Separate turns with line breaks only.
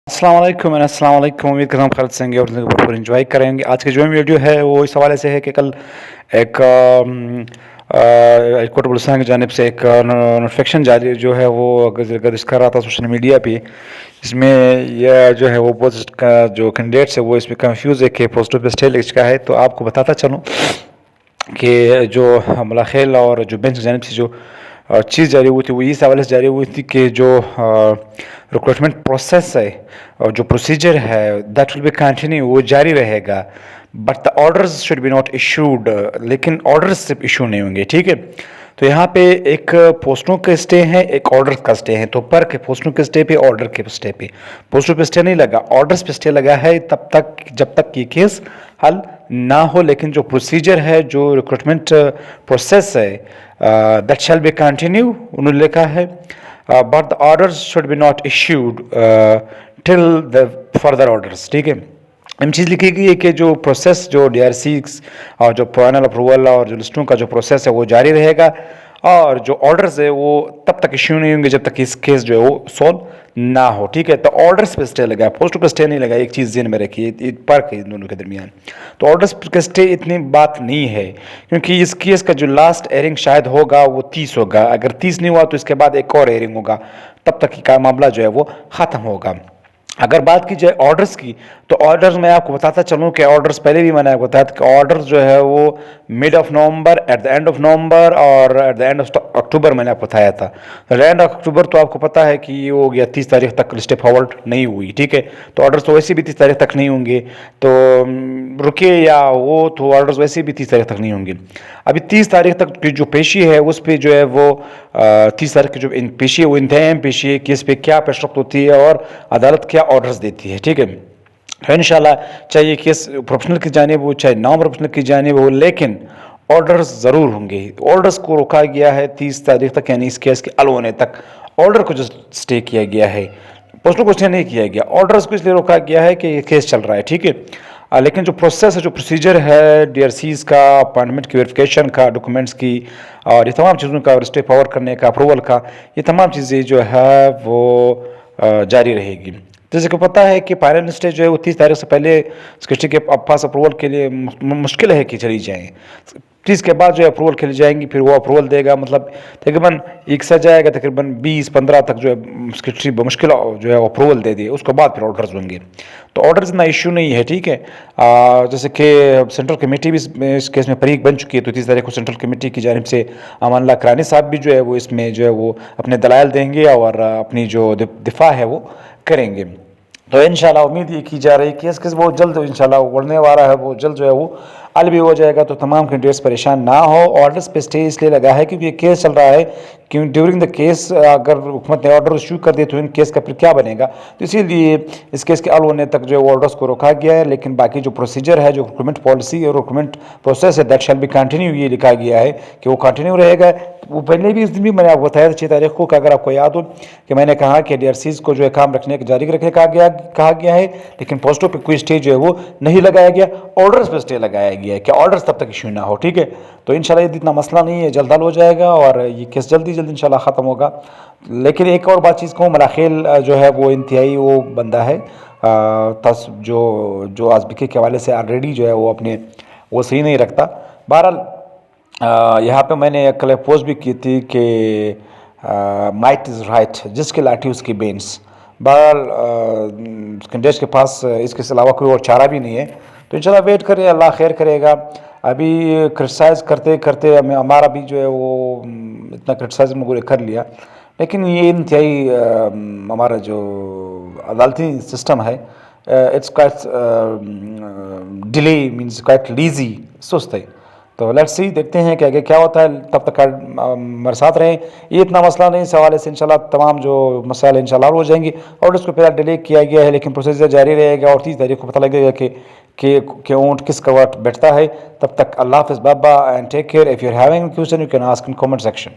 अस्सलाम वालेकुम उम्मीद करता हूँ खैरियत से होंगे और ज़िंदगी को भरपूर एंजॉय करेंगे। आज की जो वीडियो है वो इस हवाले से है कि कल एक कोर्ट बलुस्तान की जानिब से एक नोटिफिकेशन जारी जो है वो गर्दिश कर रहा था सोशल मीडिया पे। इसमें यह जो है वो बहुत का जो कैंडिडेट्स है वो इसमें कंफ्यूज है कि पोस्ट ऑफिस स्टे का है। तो आपको बताता चलूँ कि जो मलाखेल और जो बेंच की जानिब से जो चीज़ जारी हुई थी वो इस हवाले से जारी हुई थी कि जो रिक्रूटमेंट प्रोसेस है और जो प्रोसीजर है दैट विल बी कंटिन्यू, वो जारी रहेगा। But the orders should be not issued, लेकिन ऑर्डर्स सिर्फ इशू नहीं होंगे, ठीक है। तो यहाँ पे एक पोस्टों के स्टे हैं, एक ऑर्डर का स्टे है। तो पर के पोस्टों के स्टे पे, ऑर्डर के स्टे पे, पोस्टों पे स्टे नहीं लगा, ऑर्डर्स पे स्टे लगा है तब तक जब तक ये केस हल ना हो। लेकिन जो प्रोसीजर है, जो रिक्रूटमेंट प्रोसेस है, दैट शैल बी कंटिन्यू, उन्होंने लिखा है। But the orders should be not issued till the further orders, ठीक है। हम चीज़ लिखी गई है कि जो प्रोसेस, जो DRC और जो फाइनल अप्रूवल और जो लिस्टों का जो प्रोसेस है वो जारी रहेगा, और जो ऑर्डर्स है वो तब तक इश्यू नहीं होंगे जब तक इस केस जो है वो सॉल्व ना हो, ठीक है। तो ऑर्डर्स पे स्टे लगा है, पोस्टों पे स्टे नहीं लगा। एक चीज़ ज़हन में रखिए, फर्क है इन दोनों के दरमियान। तो ऑर्डर्स पे स्टे इतनी बात नहीं है, क्योंकि इस केस का जो लास्ट एयरिंग शायद होगा वो 30 होगा। अगर 30 नहीं हुआ तो इसके बाद एक और एयरिंग होगा, तब तक का मामला जो है वो ख़त्म होगा। अगर बात की जाए ऑर्डर्स की, तो ऑर्डर्स मैं आपको बताता चलूँ कि ऑर्डर्स पहले भी मैंने आपको बताया था कि ऑर्डर्स जो है वो mid of November, at the end of November और at the end of October मैंने आपको बताया था। एंड ऑफ अक्टूबर तो आपको पता है कि ये हो गया 30 तारीख तक स्टेप फॉरवर्ड नहीं हुई, ठीक है। तो ऑर्डर्स तो वैसे भी 30 तारीख तक नहीं होंगे, तो रुके या वो तो ऑर्डर्स वैसे भी 30 तारीख तक नहीं होंगे। अभी 30 तारीख तक की जो पेशी है उस पर जो है वो 30 तारीख की जो पेशी है वो इंतहाई पेशी है कि इस पर क्या पेशरफ्त होती है और अदालत क्या ऑर्डर्स देती है, ठीक है। तो इंशाल्लाह चाहे ये केस प्रोफेशनल की जानिब हो चाहे नॉन प्रोफेशनल की जानिब हो, लेकिन ऑर्डर्स ज़रूर होंगे। ऑर्डर्स को रोका गया है 30 तारीख तक, यानी इस केस के हल होने तक ऑर्डर को जो स्टे किया गया है, पोस्टों को स्टे नहीं किया गया। ऑर्डर्स को इसलिए रोका गया है कि ये केस चल रहा है, ठीक है। लेकिन जो प्रोसेस है, जो प्रोसीजर है DRCs का, अपॉइंटमेंट की वेरिफिकेशन का, डॉक्यूमेंट्स की और ये तमाम चीज़ों का, स्टे फॉरवर्ड करने का, अप्रूवल का, ये तमाम चीज़ें जो है वो जारी रहेगी। जैसे कि पता है कि फाइनल स्टेज जो है वो 30 तारीख से पहले सिक्योरिटी के पास अप्रूवल के लिए मुश्किल है कि चली जाएँ। 30 के बाद जो है अप्रूवल के लिए जाएंगी, फिर वो अप्रूवल देगा, मतलब तकरीबन एक सा जाएगा, तकरीबन 20-15 तक जो है सिक्योरिटी मुश्किल जो है अप्रूवल दे दिए, उसके बाद फिर ऑर्डर्स होंगे। तो ऑर्डर्स इतना इशू नहीं है, ठीक है। जैसे कि सेंट्रल कमेटी भी इस केस में फरीक बन चुकी है, तो 30 तारीख को सेंट्रल कमेटी की जानिब से अमानुल्लाह करानी साहब भी जो है वो इसमें जो है वो अपने दलाइल देंगे और अपनी जो दिफा है वो करेंगे। तो इंशाल्लाह उम्मीद ये की जा रही है कि केस बहुत जल्द इंशाल्लाह उड़ने वाला है, वो जल्द जो है वो हल भी हो जाएगा, तो तमाम कैंडिडेट्स परेशान ना हो। ऑर्डर्स पे स्टे इसलिए लगा है क्योंकि ये केस चल रहा है, क्योंकि ड्यूरिंग द केस अगर हुकूमत ने ऑर्डर इशू कर दिए तो इन केस का फिर क्या बनेगा। तो इसीलिए इस केस के हल होने तक जो है ऑर्डर्स को रोका गया है। लेकिन बाकी जो प्रोसीजर है, जो रिक्रूटमेंट पॉलिसी और रिक्रूटमेंट प्रोसेस है, दैट शैल बी कंटिन्यू, ये लिखा गया है कि वो कंटिन्यू रहेगा। वो पहले भी इस दिन भी मैंने आपको बताया था 6 तारीख को कि अगर आपको याद हो कि मैंने कहा कि DRCs को जो है काम रखने जारी रखने कहा गया है, लेकिन पोस्टों पे कोई स्टे जो है वो नहीं लगाया गया, ऑर्डर्स पे स्टे लगाया गया है कि ऑर्डर्स तब तक इशू ना हो, ठीक है। तो इंशाल्लाह ये इतना मसला नहीं है, जल्द हल हो जाएगा और ये केस जल्दी इंशाल्लाह ख़त्म होगा। लेकिन एक और बात चीज़ कहूँ, मलाखेल जो है वो इंतहाई वो बंदा है जो आज़बिके के हवाले से ऑलरेडी जो है वो अपने वो सही नहीं रखता। बहरहाल यहाँ पे मैंने कल पोस्ट भी की थी कि माइट इज़ राइट, जिसकी लाठी उसकी बेंस। बहरहाल कैंडिडेट्स के पास इसके अलावा कोई और चारा भी नहीं है, तो इंशाल्लाह वेट करें, अल्लाह खैर करेगा। अभी क्रिटिसाइज़ करते करते हमारा भी जो है वो इतना क्रिटिसाइज़ लोगों ने कर लिया, लेकिन ये इंतहाई हमारा जो अदालती सिस्टम है, it's quite delay, means quite lazy, सुस्त है। तो लेट्स सी, देखते हैं कि आगे क्या होता है। तब तक मेरे साथ रहें, ये इतना मसला नहीं, इस हवाले से इंशाल्लाह तमाम जो मसाइल इंशाल्लाह हो जाएंगे। और इसको फिलहाल डिले किया गया है, लेकिन प्रोसीजर जारी रहेगा और 30 तारीख को पता लगेगा कि ऊँट किस करवट बैठता है। तब तक अल्लाह हाफ़िज़, बाबा and take care. If you are having question you can ask in comment section.